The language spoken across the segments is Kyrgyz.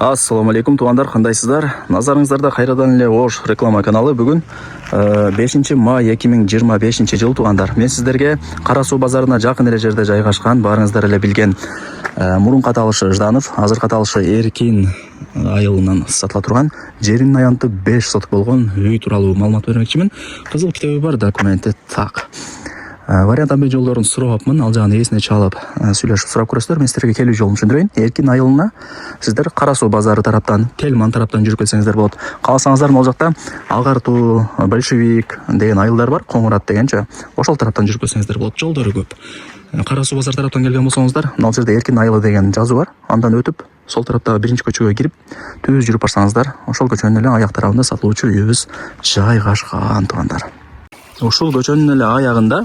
Ассаламу алейкум туғандар, қандайсыздар? Назарыңыздарда қайрадан эле Ош реклама каналы. Бүгін 5 май 2025 жыл туғандар. Мен сіздерге Қарасу базарына жақын эле жерде жайгашкан, барыңыздар эле билген мурунку аталышы Жданов, азыркы аталышы Эркин айылынан сатыла турган жеринин аянты 5 соток болгон үй тууралуу маалымат бермекчимин. Кызыл китеби бар, документи так. Вариант амбе жолдорун сурапмын, ал жагын эсине чалып сүйлөшүп сурап көрөсүздөр. Мен сиздерге келүү жолун түшүндүрөйүн. Эркин айылына сиздер Карасу базары тараптан, Телман тараптан жүрүп келсеңиздер болот. Кааласаңыздар могул жакта Алгартуу, Большевик деген айылдар бар, Коңурат дегенче. Ошол тараптан жүрүп келсеңиздер болот. Жолдору көп. Карасу базар тараптан келген болсоңуздар, мына жерде Эркин айылы деген жазуу бар. Андан өтүп, сол тараптагы биринчи көчөгө кирип, түз жүрүп барсаңыздар, ошол көчөнүн эле аяк тарабында сатылуучу үйүбүз жайгашкан тугандар. Ушул көчөнүн эле аягында,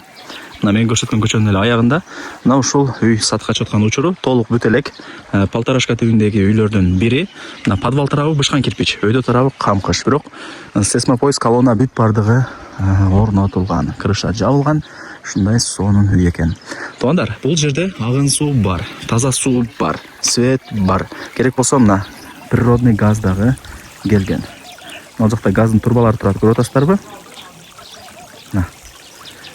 мына мен көрсөткөн көчөнүн эле аягында, мына ушул үй сатыкка чыккан учуру толук бүт элек Полторашка тибиндеги үйлөрдүн бири. Мына подвал тарабы бышкан кирпич, өйдө тарабы камкыш, бирок сейсмопоиск колонна бүт бардыгы орнотулган, крыша жабылган, ушундай сонун үй экен. Туугандар, бул жерде агын суу бар, таза суу бар, свет бар. Керек болсо мына природный газ дагы келген. Мына жакта газдын турбалары турат, көрүп атасыздарбы?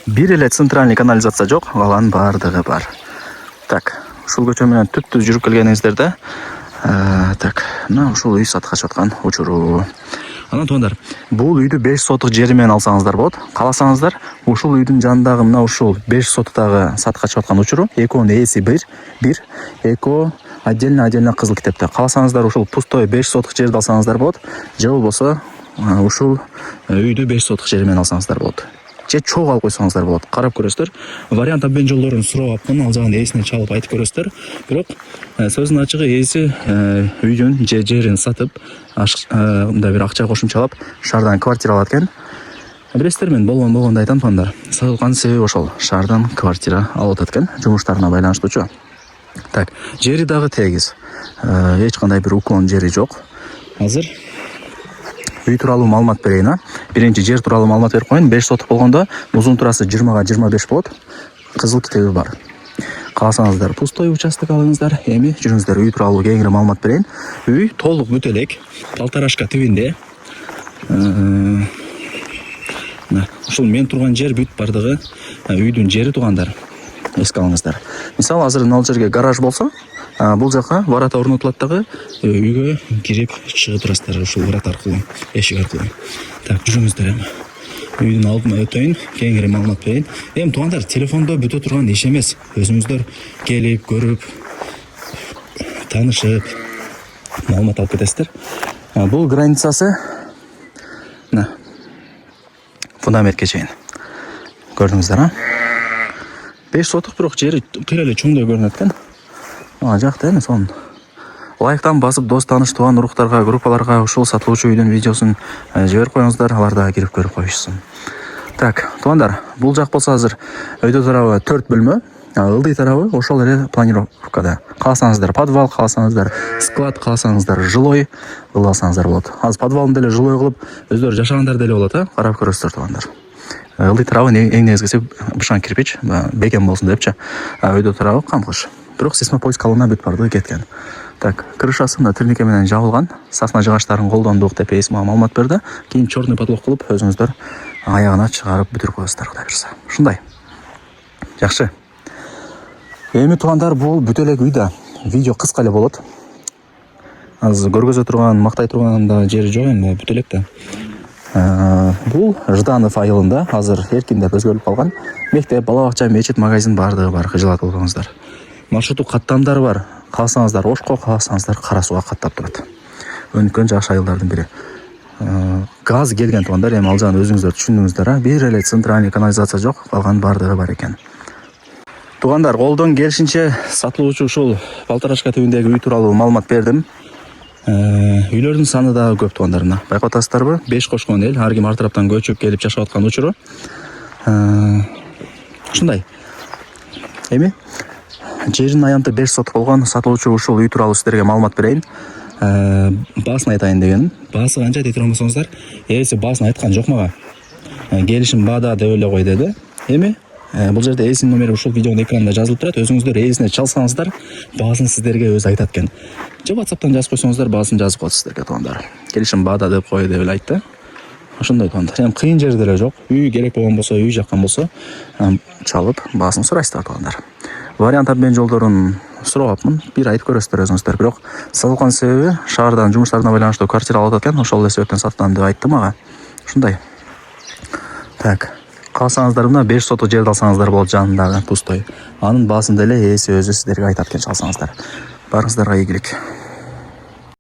Бир эле центральный канализация жок, калган бардыгы бар. Так, ушул көчө менен түп-түз жүрүп келгениңиздерде, так, мына ушул үй сатыкка чыккан учуру. Анан туугандар, бул үйдү 5 соток жери менен алсаңыздар болот. Кааласаңыздар, ушул үйдүн жанындагы мына ушул 5 соттогу сатыкка чыккан учуру, экөөнүн ээси бир, экөө отдельно кызыл китепте. Кааласаңыздар, ушул пустой 5 соток жерди алсаңыздар болот, же болбосо ушул үйдү 5 соток жери менен алсаңыздар болот. Же чогуу алып койсоңуздар болот. Карап көрөсүздөр. Вариант абен жолдорун сурапмын, ал жагын эсине чалып айтып көрөсүздөр. Бирок сөздүн ачыгы ээси үйдүн же жерин сатып, мындай бир акча кошумчалап шаардан квартира алат экен. Билесиздер, мен болгондо айтам туугандар. Сатылган себеби ошол. Шаардан квартира алып атат экен, жумуштарына байланыштуучу. Так, жери дагы тегиз. Эч кандай бир уклон жери жок. Азыр үй тууралуу маалымат берейин. Биринчи жер тууралуу маалымат берип коеюн. 5 соток болгондо узун турасы 20 га 25 болот. Кызыл китеби бар. Кааласаңыздар, пустой участок алыңыздар. Эми жүрүңүздөр, үй тууралуу кеңири маалымат берейин. Үй толук бүт элек Полторашка тибинде. Ушул мен турган жер бүт бардыгы үйдүн жери туугандар. Эске алыңыздар. Мисалы, азыр мына жерге гараж болсо, бул жака варата орнотулат дагы, үйгө кирип чыгып турасыздар ушул варата аркылуу, эшик аркылуу. Так, жүрүңүздөр эми. Үйдүн алдына өтөйүн, кеңири маалымат берейин. Эми туугандар, телефондо бүтө турган иш эмес. Өзүңүздөр келип, көрүп, таанышып, маалымат алып кетесиздер. Бул границасы мына фундаментке чейин. Көрдүңүздөр, 5 соток, бирок жери кыйра эле чоңдой көрүнөт экен. Жакта эми сонун. Лайктан басып, дос тааныш тууган уруктарга, группаларга ушул сатылуучу үйдүн видеосун жиберип коюңуздар, алар дагы кирип көрүп коюшсун. Так, туугандар, бул жак болсо азыр өйдө тарабы 4 бөлмө, ылдый тарабы ошол эле планировкада. Кааласаңыздар подвал, кааласаңыздар склад, кааласаңыздар жилой кылсаңыздар болот. Азыр подвалын деле жилой кылып, өздөрү жашагандар деле болот, карап көрөсүздөр туугандар. Ылдый тарабы эң негизгиси бышкан кирпич, бекем болсун депчи. Өйдө тарабы камкыш. Бирок сейсмопоиск колонна бүт бардыгы кеткен. Так, крышасы да турнике менен жабылган. Сасма жыгачтарын колдондук деп эсиме маалымат берди. Кийин черный потолок кылып, өзүңүздөр аягына чыгарып бүтүрүп коесуздар, Кудай берсе. Ушундай. Жакшы. Эми туугандар, бул бүт элек үйдө. Видео кыска эле болот. Азыр көргөзө турган, мактай турган да жери жок эми, бүт элек да. Бул Жданов айылында, азыр Эркин деп өзгөрүп калган. Мектеп, бала бакча, мечит, магазин бардыгы бар, кыжылат болгоңуздар. Маршруттук каттамдары бар. Кааласаңыздар Ошко, кааласаңыздар Карасууга каттап турат. Өнүккөн жакшы айылдардын бири. Газ келген туугандар, эми ал жагын өзүңүздөр түшүндүңүздөр. Бир эле центральный канализация жок, калган бардыгы бар экен. Туугандар, колдон келишинче сатылуучу ушул Полторашка тибиндеги үй тууралуу маалымат бердим. Үйлөрдүн саны дагы көп туугандар. Байкап атасыздарбы? 5 кошкон эл, ар ким ар тараптан көчүп келип жашап аткан учуру. Ушундай. Эми жерин аянты 5 соток болгон сатылуучу ушул үй тууралуу сиздерге маалымат берейин. Баасын айтайын дегеним. Баасы канча дейт турганбысыңыздар? Ээси баасын айткан жок мага. Келишим баада деп эле кой деди. Эми Бұл жерде ээсинин номери ушул видеонун экранында жазылып турат. Өзүңүздөр ээсине чалсаңыздар, баасын сиздерге өзү айтат экен. Же WhatsApp'тан жазып койсоңуздар, баасын жазып коет сиздерге туугандар. Келишим баада деп кой деп эле айтты. Ошондой туугандар. Эми кыйын жерде эле жок. Үй керек болгон болсо, үй жаккан болсо, чалып баасын сурайсыздар туугандар. Вариант обмен жолдорун сурагапмын. Бир айтып көрөсүздөр өзүңүздөр. Бирок сатылган себеби шаардан жумуштарына байланыштуу квартира алып атат экен. Ошол эле себептен сатам деп айтты мага. Ушундай. Так. Калсаңыздар мына 5 соток жерди алсаңыздар болот жанындагы пустой. Анын баасын деле ээси өзү сиздерге айтат экен чалсаңыздар. Барыңыздарга ийгилик.